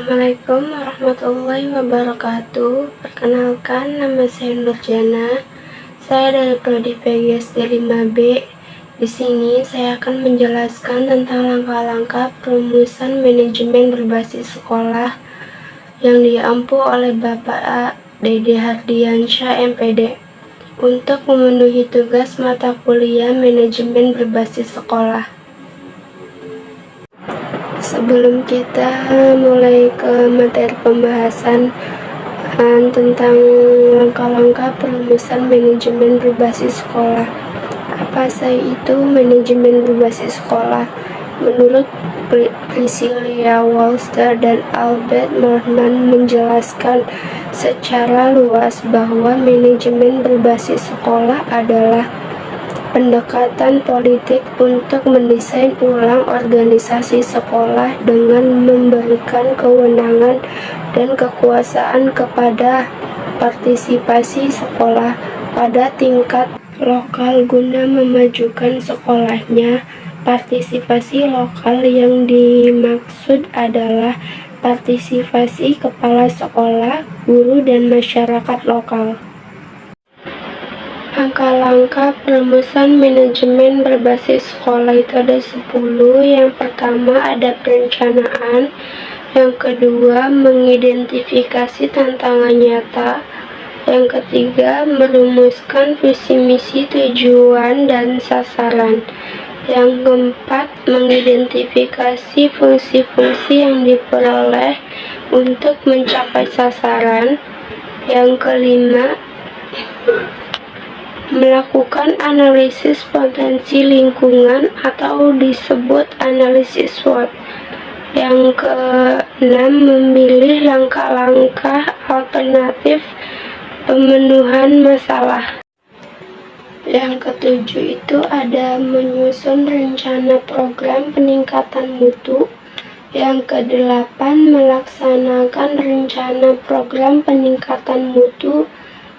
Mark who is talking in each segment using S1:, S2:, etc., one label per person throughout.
S1: Assalamualaikum warahmatullahi wabarakatuh. Perkenalkan, nama saya Nurjana. Saya dari Prodi PGSD 5B. Di sini saya akan menjelaskan tentang langkah-langkah perumusan manajemen berbasis sekolah yang diampu oleh Bapak Dede Hardiansyah MPD untuk memenuhi tugas mata kuliah manajemen berbasis sekolah. Sebelum kita mulai ke materi pembahasan tentang langkah-langkah perumusan manajemen berbasis sekolah. Apa saja itu manajemen berbasis sekolah? Menurut Priscilla Wolster dan Albert Norman menjelaskan secara luas bahwa manajemen berbasis sekolah adalah pendekatan politik untuk mendesain ulang organisasi sekolah dengan memberikan kewenangan dan kekuasaan kepada partisipasi sekolah pada tingkat lokal guna memajukan sekolahnya. Partisipasi lokal yang dimaksud adalah partisipasi kepala sekolah, guru, dan masyarakat lokal. Langkah-langkah perumusan manajemen berbasis sekolah itu ada 10. Yang pertama ada perencanaan. Yang kedua mengidentifikasi tantangan nyata. Yang ketiga merumuskan visi misi, tujuan, dan sasaran. Yang keempat mengidentifikasi fungsi-fungsi yang diperoleh untuk mencapai sasaran. Yang kelima melakukan analisis potensi lingkungan atau disebut analisis SWOT. Yang keenam memilih langkah-langkah alternatif pemenuhan masalah. Yang ketujuh itu ada menyusun rencana program peningkatan mutu. Yang kedelapan melaksanakan rencana program peningkatan mutu.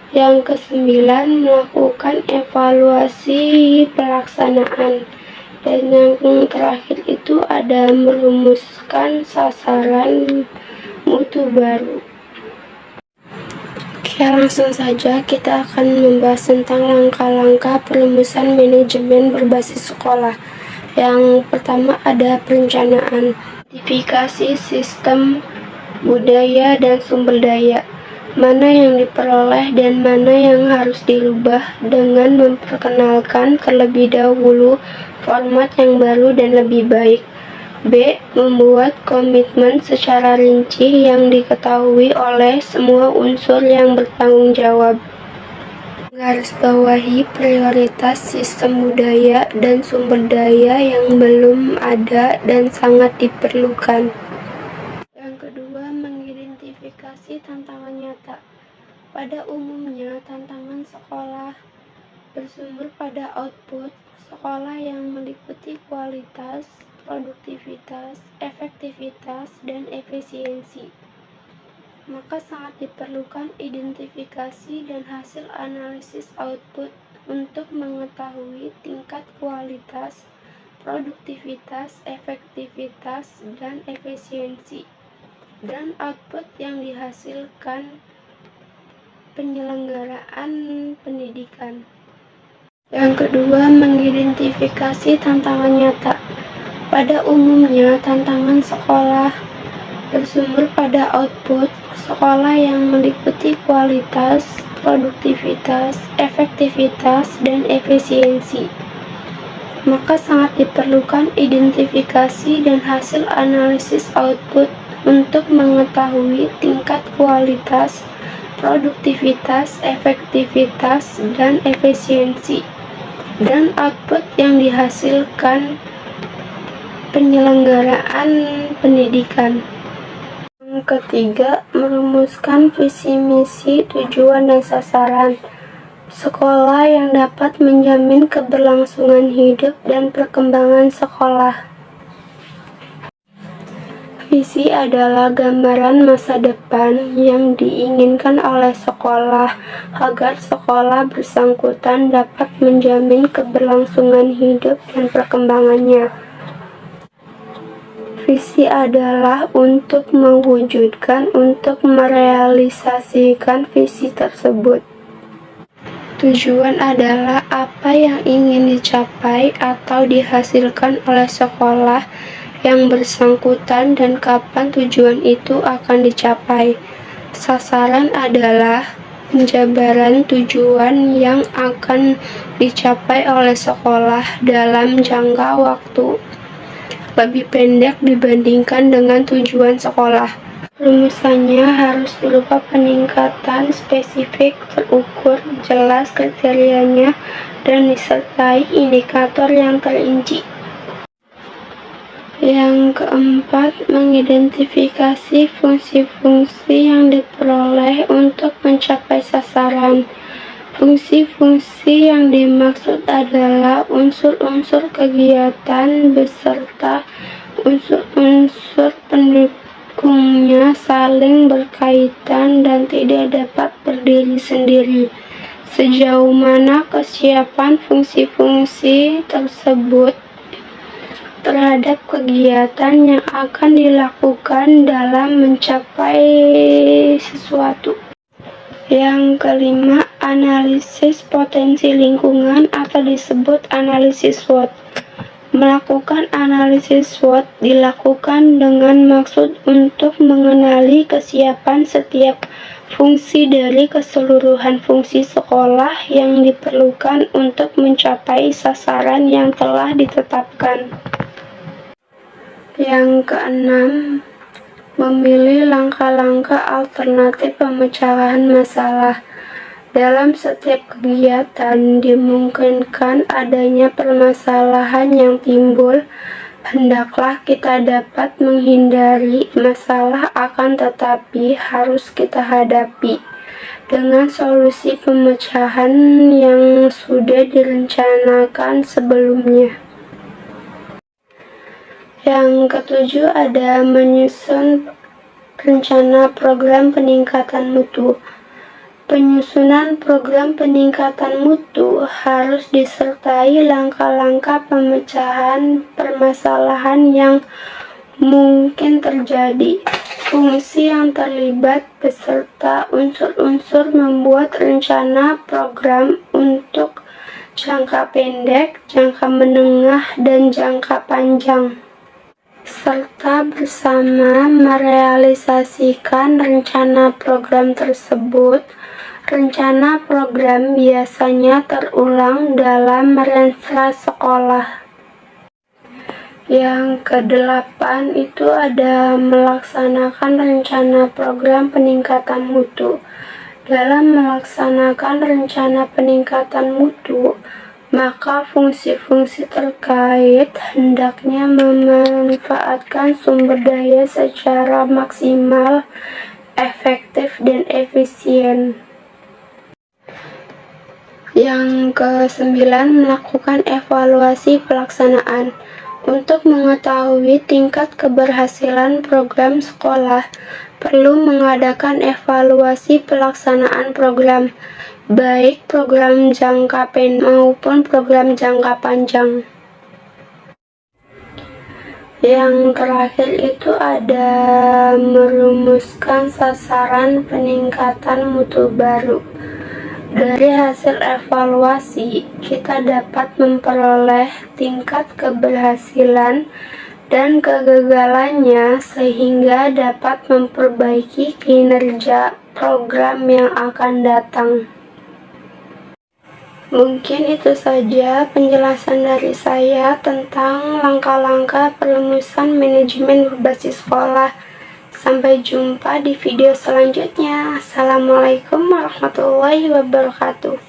S1: Yang kesembilan melakukan evaluasi pelaksanaan. Dan yang terakhir itu ada merumuskan sasaran mutu baru. Oke, langsung saja kita akan membahas tentang langkah-langkah perumusan manajemen berbasis sekolah. Yang pertama ada perencanaan, identifikasi sistem, budaya, dan sumber daya. Mana yang diperoleh dan mana yang harus dirubah dengan memperkenalkan terlebih dahulu format yang baru dan lebih baik. B. Membuat komitmen secara rinci yang diketahui oleh semua unsur yang bertanggung jawab. Garisbawahi prioritas sistem budaya dan sumber daya yang belum ada dan sangat diperlukan. Mengidentifikasi tantangan nyata. Pada umumnya, tantangan sekolah bersumber pada output sekolah yang meliputi kualitas, produktivitas, efektivitas, dan efisiensi. Maka sangat diperlukan identifikasi dan hasil analisis output untuk mengetahui tingkat kualitas, produktivitas, efektivitas, dan efisiensi dan output yang dihasilkan penyelenggaraan pendidikan. Yang kedua, mengidentifikasi tantangan nyata. Pada umumnya, tantangan sekolah bersumber pada output sekolah yang meliputi kualitas, produktivitas, efektivitas, dan efisiensi. Maka sangat diperlukan identifikasi dan hasil analisis output untuk mengetahui tingkat kualitas, produktivitas, efektivitas, dan efisiensi, dan output yang dihasilkan penyelenggaraan pendidikan. Yang ketiga, merumuskan visi misi, tujuan, dan sasaran sekolah yang dapat menjamin keberlangsungan hidup dan perkembangan sekolah. Visi adalah gambaran masa depan yang diinginkan oleh sekolah agar sekolah bersangkutan dapat menjamin keberlangsungan hidup dan perkembangannya. visi adalah untuk merealisasikan visi tersebut. Tujuan adalah apa yang ingin dicapai atau dihasilkan oleh sekolah yang bersangkutan dan kapan tujuan itu akan dicapai. Sasaran adalah penjabaran tujuan yang akan dicapai oleh sekolah dalam jangka waktu lebih pendek dibandingkan dengan tujuan sekolah. Rumusannya harus berupa peningkatan spesifik, terukur, jelas kriterianya, dan disertai indikator yang terinci. Yang keempat, mengidentifikasi fungsi-fungsi yang diperoleh untuk mencapai sasaran. Fungsi-fungsi yang dimaksud adalah unsur-unsur kegiatan beserta unsur-unsur pendukungnya saling berkaitan dan tidak dapat berdiri sendiri. Sejauh mana kesiapan fungsi-fungsi tersebut terhadap kegiatan yang akan dilakukan dalam mencapai sesuatu. Yang kelima, analisis potensi lingkungan atau disebut analisis SWOT. Melakukan analisis SWOT dilakukan dengan maksud untuk mengenali kesiapan setiap fungsi dari keseluruhan fungsi sekolah yang diperlukan untuk mencapai sasaran yang telah ditetapkan. Yang keenam, memilih langkah-langkah alternatif pemecahan masalah. Dalam setiap kegiatan dimungkinkan adanya permasalahan yang timbul, hendaklah kita dapat menghindari masalah akan tetapi harus kita hadapi dengan solusi pemecahan yang sudah direncanakan sebelumnya. Yang ketujuh ada menyusun rencana program peningkatan mutu. Penyusunan program peningkatan mutu harus disertai langkah-langkah pemecahan permasalahan yang mungkin terjadi, fungsi yang terlibat, beserta unsur-unsur membuat rencana program untuk jangka pendek, jangka menengah, dan jangka panjang, serta bersama merealisasikan rencana program tersebut. Rencana program biasanya terulang dalam ransel sekolah. Yang kedelapan itu ada melaksanakan rencana program peningkatan mutu. Dalam melaksanakan rencana peningkatan mutu, maka fungsi-fungsi terkait hendaknya memanfaatkan sumber daya secara maksimal, efektif, dan efisien. Yang kesembilan, melakukan evaluasi pelaksanaan. Untuk mengetahui tingkat keberhasilan program sekolah, perlu mengadakan evaluasi pelaksanaan program, baik program jangka pendek maupun program jangka panjang. Yang terakhir itu ada merumuskan sasaran peningkatan mutu baru. Dari hasil evaluasi, kita dapat memperoleh tingkat keberhasilan dan kegagalannya sehingga dapat memperbaiki kinerja program yang akan datang. Mungkin itu saja penjelasan dari saya tentang langkah-langkah perumusan manajemen berbasis sekolah. Sampai jumpa di video selanjutnya. Assalamualaikum warahmatullahi wabarakatuh.